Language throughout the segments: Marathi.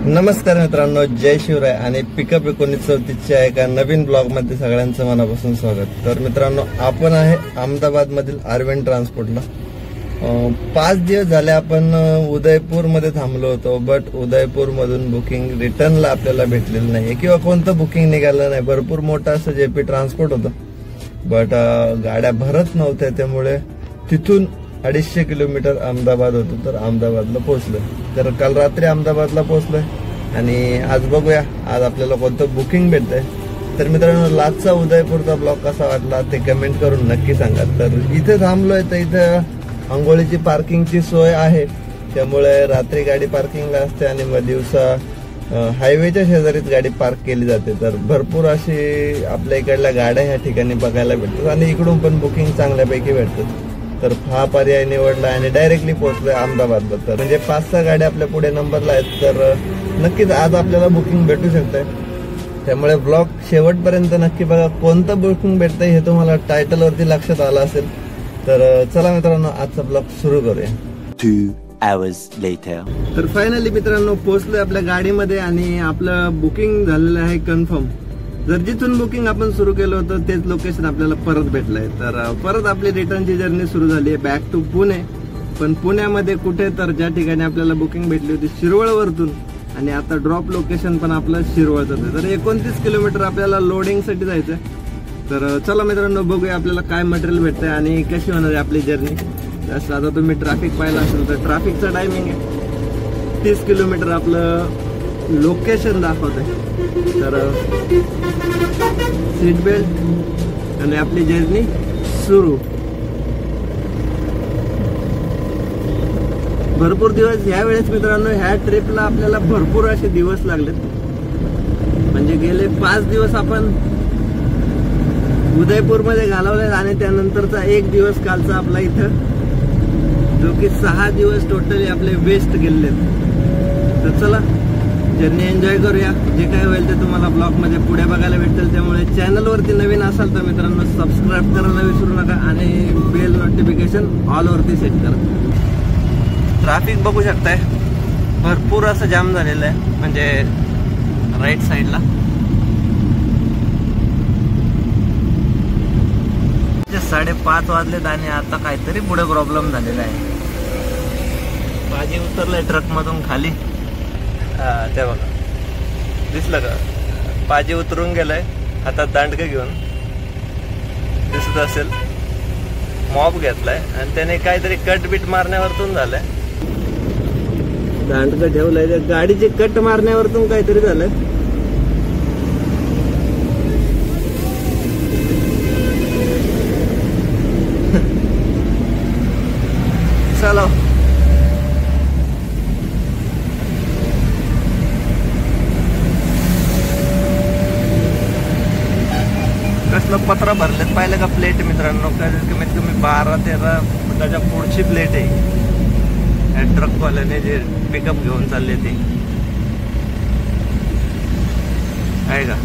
नमस्कार मित्रांनो, जय शिवराय आणि पिकअप 1934च्या एका नवीन ब्लॉग मध्ये सगळ्यांचं मनापासून स्वागत। तर मित्रांनो, आपण आहे अहमदाबाद मधील अरविंद ट्रान्सपोर्टला। 5 दिवस झाले आपण उदयपूर मध्ये थांबलो होतो, बट उदयपूर मधून बुकिंग रिटर्नला आपल्याला भेटलेलं नाही किंवा कोणतं बुकिंग निघालं नाही। भरपूर मोठा असं जेपी ट्रान्सपोर्ट होतं, बट गाड्या भरत नव्हत्या, त्यामुळे तिथून 250 किलोमीटर अहमदाबाद होतं, तर अहमदाबादला पोहोचलो। तर काल रात्री अहमदाबादला पोहोचलोय आणि आज बघूया आज आपल्याला कोणतं बुकिंग भेटतंय। तर मित्रांनो, लास्टचा उदयपूरचा ब्लॉग कसा वाटला ते कमेंट करून नक्की सांगा। तर इथे थांबलोय, तर इथे अंघोळीची पार्किंगची सोय आहे, त्यामुळे रात्री गाडी पार्किंगला असते आणि मग दिवसा हायवेच्या शेजारीच गाडी पार्क केली जाते। तर भरपूर अशी आपल्या इकडल्या गाड्या ह्या ठिकाणी बघायला भेटतात आणि इकडून पण बुकिंग चांगल्यापैकी भेटतात। तर हा पर्याय निवडला आणि डायरेक्टली पोहोचलोय अहमदाबादला। तर म्हणजे 5-6 गाड्या आपल्या पुढे नंबरला आहेत, तर नक्कीच आज आपल्याला बुकिंग भेटू शकते। त्यामुळे ब्लॉग शेवटपर्यंत नक्की बघा, कोणतं बुकिंग भेटतंय हे तुम्हाला टायटल वरती लक्षात आलं असेल। तर चला मित्रांनो, आजचा ब्लॉग सुरू करूया। 2 hours later. तर फायनली मित्रांनो पोहोचलोय आपल्या गाडीमध्ये आणि आपलं बुकिंग झालेलं आहे कन्फर्म। जर जिथून बुकिंग आपण सुरू केलं होतं तेच लोकेशन आपल्याला परत भेटलंय। तर परत आपली रिटर्नची जर्नी सुरू झाली आहे बॅक टू पुणे। पण पुण्यामध्ये कुठे, तर ज्या ठिकाणी आपल्याला बुकिंग भेटली होती शिरवळवरतून, आणि आता ड्रॉप लोकेशन पण आपलं शिरवळचं आहे। तर 29 किलोमीटर आपल्याला लोडिंगसाठी जायचंय। तर चला मित्रांनो, बघूया आपल्याला काय मटेरियल भेटतंय आणि कशी होणार आहे आपली जर्नी। जसं आता तुम्ही ट्रॅफिक पाहिलं असेल तर ट्रॅफिकचा टायमिंग आहे 30 किलोमीटर आपलं लोकेशन दाखवत आहे। तर सीट बेल्ट आणि आपली जर्नी सुरू। भरपूर दिवस ह्या वेळेस मित्रांनो, ह्या ट्रिपला आपल्याला भरपूर असे दिवस लागलेत। म्हणजे गेले 5 दिवस आपण उदयपूर मध्ये घालवले आणि त्यानंतरचा 1 दिवस कालचा आपला इथं, जो की 6 दिवस टोटली आपले वेस्ट गेलेत। तर चला जर्नी एन्जॉय करूया। जे काय होईल ते तुम्हाला ब्लॉग मध्ये पुढे बघायला भेटेल। त्यामुळे चॅनल वरती नवीन असाल तर मित्रांनो सबस्क्राईब करायला विसरू नका आणि बेल नोटिफिकेशन ऑल वरती सेट करा। ट्रॅफिक बघू शकताय, भरपूर असं जाम झालेलं आहे, म्हणजे राईट साईडला 5:30 वाजलेत आणि आता काहीतरी पुढे प्रॉब्लेम झालेला आहे। भाजी उतरलाय ट्रक मधून खाली, ते बघा दिसलं का, पाजी उतरून गेलाय हातात दांडकं घेऊन, दिसत असेल। मॉब घेतलाय आणि त्याने काहीतरी कट बीट मारण्यावरतून झालंय, दांडकं ठेवलंय गाडीचे कट मारण्यावरतून काहीतरी झालंय। चलो कसलं पत्र भरलेत पाहिलं का प्लेट मित्रांनो, कमीत कमी 12-13 फुटाच्या पुढची प्लेट आहे ट्रकवाल्याने जे पिकअप घेऊन चालले ते आहे का।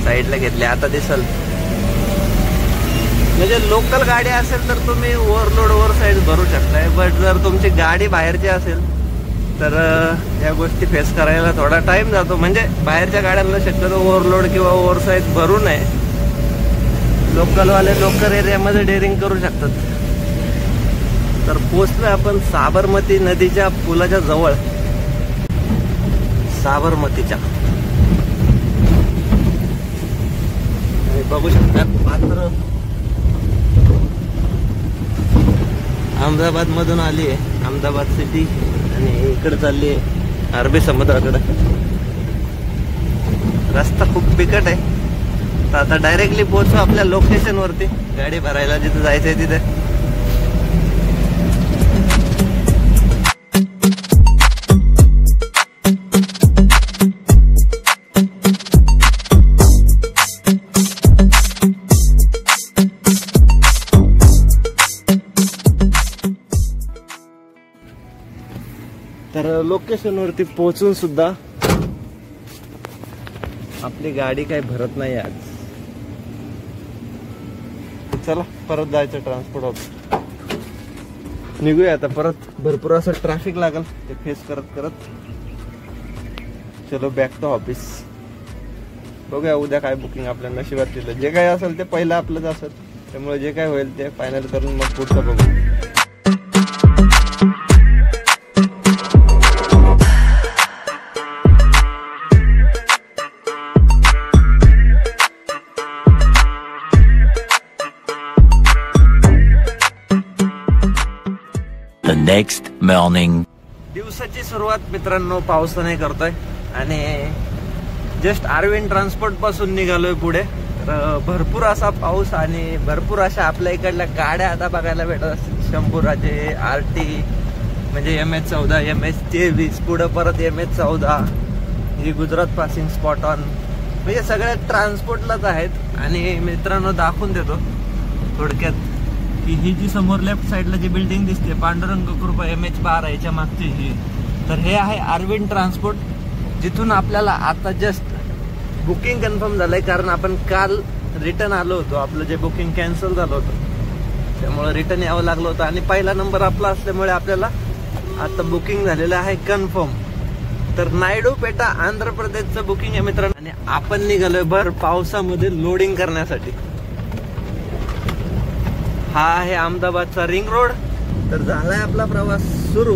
साईडला घेतले आता दिसल। म्हणजे लोकल गाडी असेल तर तुम्ही ओव्हरलोड ओव्हर साईज भरू शकताय, बट जर तुमची गाडी बाहेरची असेल तर या गोष्टी फेस करायला थोडा टाइम जातो। म्हणजे बाहेरच्या गाड्यांना शक्यतो ओव्हरलोड किंवा ओव्हर साईज भरू नये, लोकलवाले लोकल एरियामध्ये डेअरिंग करू शकतात। तर पोहोचलोय आपण साबरमती नदीच्या पुलाच्या जवळ, साबरमतीच्या। बघू शकता पात्र अहमदाबाद मधून आली आहे, अहमदाबाद सिटी, आणि इकडे चालली आहे अरबी समुद्राकडे। रस्ता खूप बिकट आहे। तर आता डायरेक्टली पोहोचू आपल्या लोकेशन वरती, गाडी भरायला जिथे जायचंय तिथे। तर लोकेशन वरती पोहोचून सुद्धा आपली गाडी काही भरत नाही आज. चला परत जायचं ट्रान्सपोर्ट ऑफिस. निघूया आता परत. भरपूर असं ट्रॅफिक लागल ते फेस करत करत. चलो बॅक टू ऑफिस. बघूया उद्या काय बुकिंग आपल्या नशिबात दिलं. जे काय असेल ते पहिलं आपलंच असेल, त्यामुळे जे काय होईल ते फायनल करून मग पुढचं बघू. The next morning. दिवसाची सुरुवात मित्रांनो पावसाने करतोय आणि जस्ट अरविंद ट्रान्सपोर्ट पासून निघालोय पुढे. तर भरपूर असा पाऊस आणि भरपूर अशा आपल्या इकडल्या गाड्या आता बघायला भेटत असतील. शंभूराजे, RT म्हणजे MH14, MH23, पुढे परत MH14, he Gujarat passing spot on, म्हणजे सगळ्या ट्रान्सपोर्टलाच आहेत. आणि मित्रांनो दाखवून देतो थोडक्यात की ही जी समोर लेफ्ट साईडला जी बिल्डिंग दिसते पांडुरंग कृपा MH12 याच्या मागची ही, तर हे आहे अरविंद ट्रान्सपोर्ट, जिथून आपल्याला आता जस्ट बुकिंग कन्फर्म झालंय. कारण आपण काल रिटर्न आलो होतो, आपलं जे बुकिंग कॅन्सल झालं होतं त्यामुळे रिटर्न यावं लागलं होतं. आणि पहिला नंबर आपला असल्यामुळे आपल्याला आता बुकिंग झालेलं आहे कन्फर्म. तर नायडूपेटा आंध्र प्रदेशचं बुकिंग आहे मित्रांनो. आणि आपण निघालोय भर पावसामध्ये लोडिंग करण्यासाठी. हा आहे अहमदाबादचा रिंग रोड. तर झालाय आपला प्रवास सुरू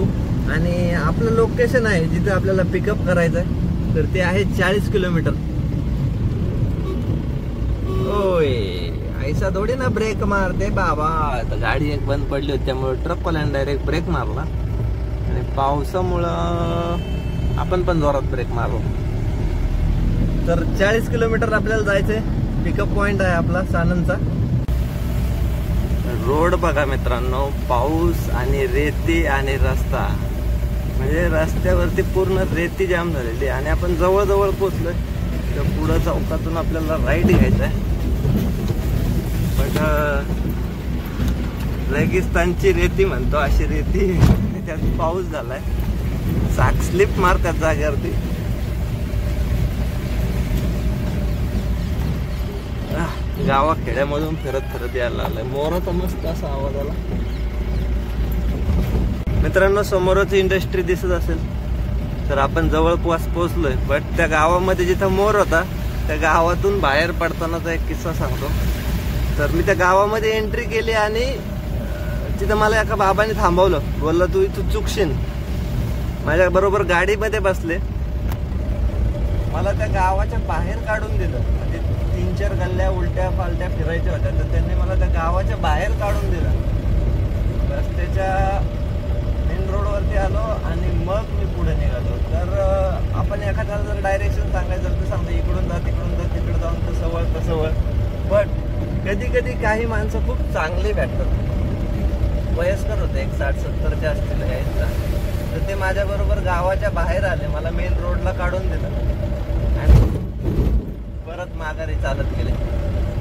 आणि आपलं लोकेशन आहे जिथे आपल्याला पिकअप करायचं आहे, तर ते आहे 40 किलोमीटर. ओय ऐसा थोडी ना ब्रेक मारते बाबा. तर गाडी एक बंद पडली होती त्यामुळे ट्रकवाल्याने डायरेक्ट ब्रेक मारला आणि पावसामुळं आपण पण जोरात ब्रेक मारलो. तर 40 किलोमीटर आपल्याला जायचंय. पिकअप पॉइंट आहे आपला सानंदचा. रोड बघा मित्रांनो, पाऊस आणि रेती आणि रस्ता, म्हणजे रस्त्यावरती पूर्ण रेती जाम झालेली. आणि आपण जवळजवळ पोहोचलोय. तर पुढं चौकातून आपल्याला राईट घ्यायचा आहे. पण रेगिस्तानची रेती म्हणतो अशी रेती, त्यात पाऊस झालाय, चाक स्लिप मारतात जागेवरती. गावा खेड्यामधून फिरत फिरत यायला लागलाय. मोराचा मस्त असा आवाज आला. मित्रांनो समोरच इंडस्ट्री दिसत असेल, तर आपण जवळपास पोहोचलोय. बट त्या गावामध्ये जिथं मोर होता त्या गावातून बाहेर पडतानाचा एक किस्सा सांगतो. तर मी त्या गावामध्ये एंट्री केली आणि तिथं मला एका बाबाने थांबवलं. बोलला तू इथं चुकशील. माझ्या बरोबर गाडीमध्ये बसले. मला त्या गावाच्या बाहेर काढून दिलं. म्हणजे 3-4 गल्ल्या उलट्या पालट्या फिरायच्या होत्या, तर त्यांनी मला त्या गावाच्या बाहेर काढून दिलं. रस्त्याच्या मेन रोडवरती आलो आणि मग मी पुढे निघालो. तर आपण एखाद्याला जर डायरेक्शन सांगायचं तर सांगतो इकडून जा तिकडून जा, तिकडे जाऊन तसं वळ. बट कधी कधी काही माणसं खूप चांगली भेटतात. वयस्कर होते, एक 60-70च्या असतील यायचा. तर ते माझ्याबरोबर गावाच्या बाहेर आले, मला मेन रोडला काढून दिलं आणि परत माघारी चालत गेले.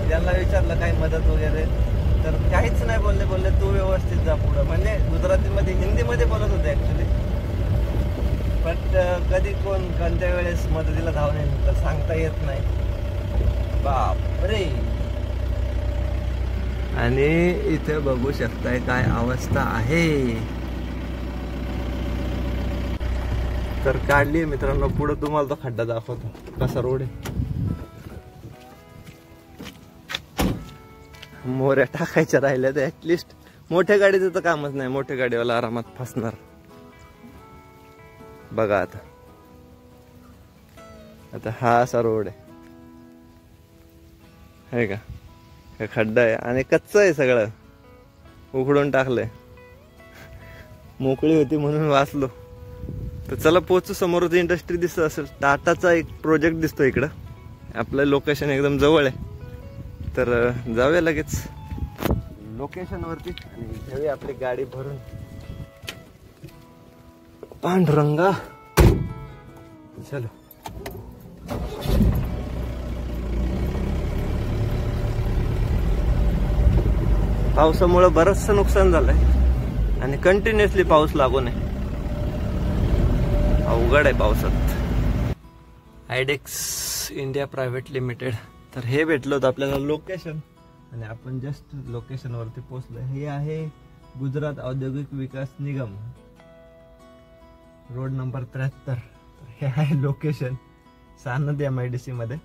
त्यांना विचारलं काही मदत वगैरे, तर काहीच नाही बोलले तू व्यवस्थित जा पुढं. म्हणजे गुजरातीमध्ये हिंदीमध्ये बोलत होते ऍक्च्युली. बट कधी कोण कोणत्या वेळेस मदतीला धावून येईल तर सांगता येत नाही. बापरे. आणि इथे बघू शकताय काय अवस्था आहे. तर काढली मित्रांनो. पुढे तुम्हाला तो खड्डा दाखवतो कसा रोड आहे. मोऱ्या टाकायच्या राहिल्या तर ऍटलिस्ट. मोठ्या गाडीचं तर कामच नाही, मोठ्या गाडीवाला आरामात फसणार. बघा आता हा असा रोड आहे का. हे खड्डा आहे आणि कच्चं आहे सगळं, उघडून टाकलंय. मोकळी होती म्हणून वाचलो. तर चला पोहोचू. समोरच इंडस्ट्री दिसत असेल. टाटाचा एक प्रोजेक्ट दिसतो इकडं. आपलं लोकेशन एकदम जवळ आहे. तर जाऊया लगेच लोकेशन वरती आणि घेऊया आपली गाडी भरून. पांडुरंगा चलो. पावसामुळे बरचसं नुकसान झालंय आणि कंटिन्युअसली पाऊस लागू नये. अवघड आहे पावसात. Iodex India private limited. तर हे भेटलं होतं आपल्याला लोकेशन आणि आपण जस्ट लोकेशनवरती पोहोचलो. हे आहे गुजरात औद्योगिक विकास निगम, रोड नंबर 73. हे आहे लोकेशन सानद MIDC मध्ये.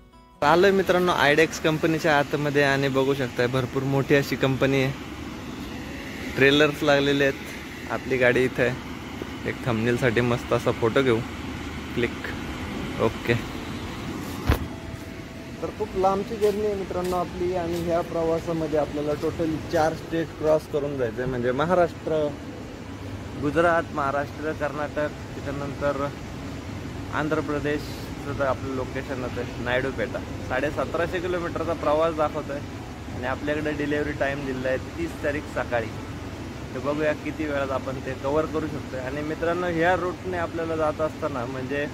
आलोय मित्रांनो आयडेक्स कंपनीच्या आतमध्ये आणि बघू शकताय भरपूर मोठी अशी कंपनी आहे. ट्रेलर्स लागलेले आहेत. आपली गाडी इथे आहे. एक थंबनेल साठी मस्त असा फोटो घेऊ. क्लिक. ओके. तर खूप लांबची जर्नी आहे मित्रांनो आपली आणि ह्या प्रवासामध्ये आपल्याला टोटल 4 स्टेट क्रॉस करून जायचं आहे. म्हणजे महाराष्ट्र, गुजरात, महाराष्ट्र, कर्नाटक, त्याच्यानंतर आंध्र प्रदेशचं तर आपलं लोकेशनच आहे नायडूपेटा. 1750 किलोमीटरचा प्रवास दाखवत आहे आणि आपल्याकडे डिलेवरी टाईम दिलेला आहे 30 तारीख सकाळी. तर बघूया किती वेळात आपण ते कव्हर करू शकतो. आणि मित्रांनो ह्या रूटने आपल्याला जात असताना म्हणजे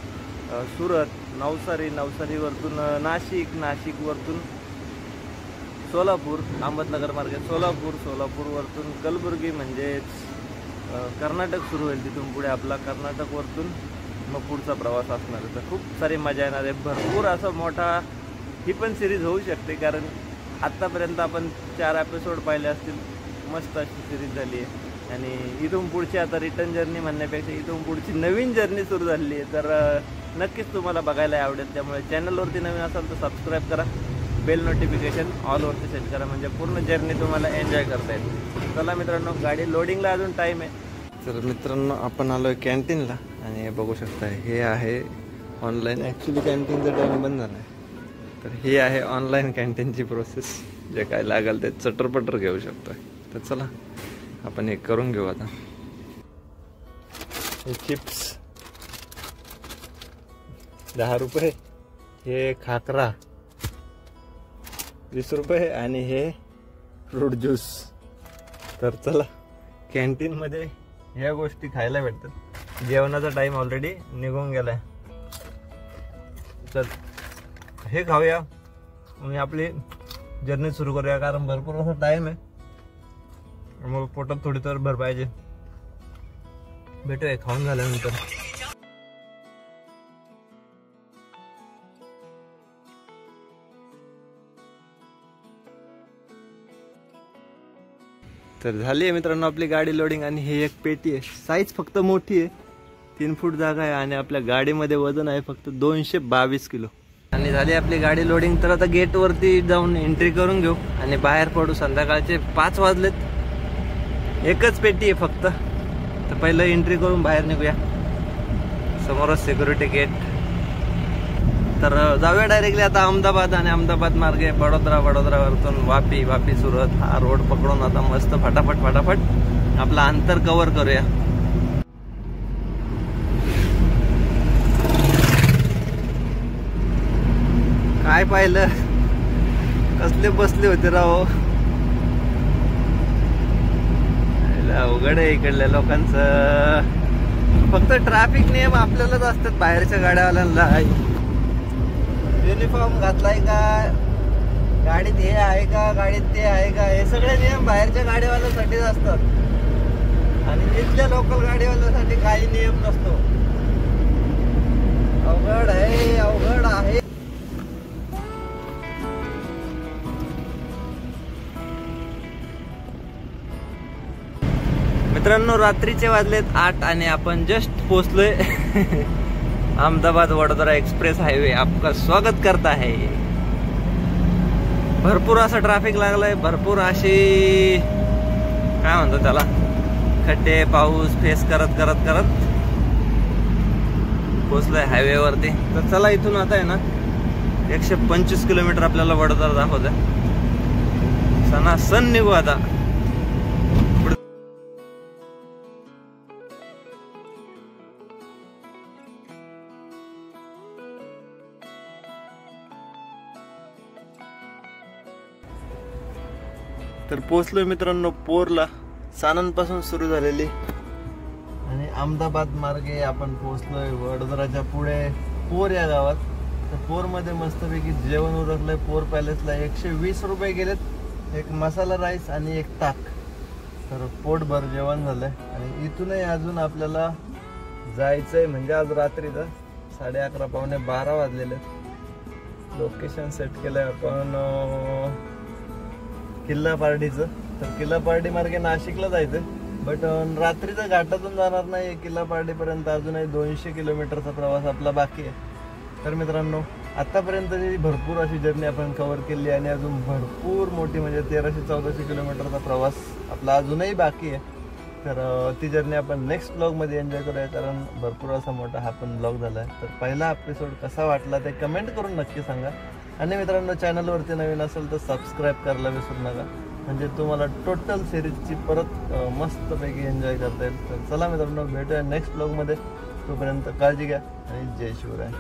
सुरत, नवसारीवरतून नाशिक, नाशिकवरतून सोलापूर, अहमदनगर मार्गे सोलापूरवरतून कलबुर्गी म्हणजेच कर्नाटक सुरू होईल. तिथून पुढे आपला कर्नाटकवरतून मग पुढचा प्रवास असणार आहे. तर खूप सारी मजा येणार आहे. भरपूर असं मोठा ही पण सिरीज होऊ शकते कारण आत्तापर्यंत आपण 4 एपिसोड पाहिले असतील. मस्त अशी सिरीज झाली आहे आणि इथून पुढची आता रिटर्न जर्नी म्हणण्यापेक्षा इथून पुढची नवीन जर्नी सुरू झाली आहे. तर नक्कीच तुम्हाला बघायला आवडेल. त्यामुळे चॅनलवरती नवीन असाल तर सबस्क्राईब करा, बेल नोटिफिकेशन ऑलवरती सेट करा म्हणजे पूर्ण जर्नी तुम्हाला एन्जॉय करता येईल. चला मित्रांनो गाडी लोडिंगला अजून टाईम आहे. तर मित्रांनो आपण आलो आहे कॅन्टीनला आणि बघू शकता हे आहे ऑनलाईन. ॲक्च्युली कॅन्टीनचा टाईम बंद झाला आहे. तर ही आहे ऑनलाईन कॅन्टीनची प्रोसेस. जे काय लागेल ते चटरपटर घेऊ शकतो. तर चला आपण हे करून घेऊ. आता हे चिप्स 10 रुपये, हे खाकरा 20 रुपये आणि हे फ्रूट ज्यूस. तर चला कॅन्टीनमध्ये ह्या गोष्टी खायला भेटतात. जेवणाचा टाइम ऑलरेडी निघून गेलाय. तर हे खाऊया आणि आपली जर्नी सुरू करूया कारण भरपूर असा टाइम आहे. मग पोटात थोडी तर भर पाहिजे. भेटूया खाऊन झाल्यानंतर. तर झाली आहे मित्रांनो आपली गाडी लोडिंग आणि ही एक पेटी आहे. साईज फक्त मोठी आहे, 3 फूट जागा आहे आणि आपल्या गाडीमध्ये वजन आहे फक्त 222 किलो. आणि झाली आपली गाडी लोडिंग. तर आता गेट वरती जाऊन एंट्री करून घेऊ आणि बाहेर पडू. संध्याकाळचे 5 वाजलेत. एकच पेटी आहे फक्त. तर पहिलं एंट्री करून बाहेर निघूया. समोरच सिक्युरिटी गेट. तर जाऊया डायरेक्टली आता अहमदाबाद आणि अहमदाबाद मार्गे वडोदरावरतून वापी सुरत हा रोड पकडून आता मस्त फटाफट आपला अंतर कव्हर करूया. काय पाहिलं, कसले बसले होते राव. अवघड आहे इकडल्या लोकांचं. फक्त ट्रॅफिक नियम आपल्यालाच असतात बाहेरच्या गाड्यावाल्यांना. युनिफॉर्म घातलाय का, गाडीत हे आहे का, गाडीत ते आहे का, हे सगळे नियम बाहेरच्या गाडीवाल्यासाठीच असतात आणि इथल्या लोकल गाडीवाल्यासाठी काही नियम नसतो. अवघड आहे. मित्रांनो रात्रीचे वाजलेत 8 आणि आपण जस्ट पोहोचलोय अहमदाबाद वडोदरा एक्सप्रेस हायवे आपका स्वागत करता है. भरपूर असं ट्रॅफिक लागलंय. भरपूर अशी काय म्हणतो त्याला खड्डे पाऊस फेस करत पोहोचलोय हायवे वरती. तर चला इथून आता आहे ना 125 किलोमीटर आपल्याला वडोदरा दाखवतंय. सण निघू आता. तर पोहोचलोय मित्रांनो पोरला. सानंद पासून सुरू झालेली आणि अहमदाबाद मार्गे आपण पोहोचलोय वडोदराच्या पुढे पोर या गावात. तर पोर मध्ये मस्तपैकी जेवण उरकलंय. पोर पॅलेसला 120 रुपये गेलेत. एक मसाला राईस आणि एक ताक. तर पोटभर जेवण झालंय आणि इथूनही अजून आपल्याला जायचंय म्हणजे आज रात्रीचं 11:30 पावणे 12 वाजलेले. लोकेशन सेट केलंय आपण किल्ला पारडीचं. तर किल्ला पारडी मार्गे नाशिकला जायचं, बट रात्रीचं घाटातून जाणार नाही. किल्ला पारडीपर्यंत अजूनही 200 किलोमीटरचा प्रवास आपला बाकी आहे. तर मित्रांनो, आतापर्यंतची भरपूर अशी जर्नी आपण कव्हर केली आणि अजून भरपूर मोठी म्हणजे 1300-1400 किलोमीटरचा प्रवास आपला अजूनही बाकी आहे. तर ती जर्नी आपण नेक्स्ट ब्लॉगमध्ये एन्जॉय करूया, कारण भरपूर असा मोठा हा पण ब्लॉग झाला आहे. तर पहिला एपिसोड कसा वाटला ते कमेंट करून नक्की सांगा. आणि मित्रांनो, चॅनलवरती नवीन असेल तर सबस्क्राईब करायला विसरू नका, म्हणजे तुम्हाला टोटल सिरीजची परत मस्तपैकी एन्जॉय करता येईल. तर चला मित्रांनो, भेटूया नेक्स्ट ब्लॉगमध्ये. तोपर्यंत काळजी घ्या आणि जय शिवराय.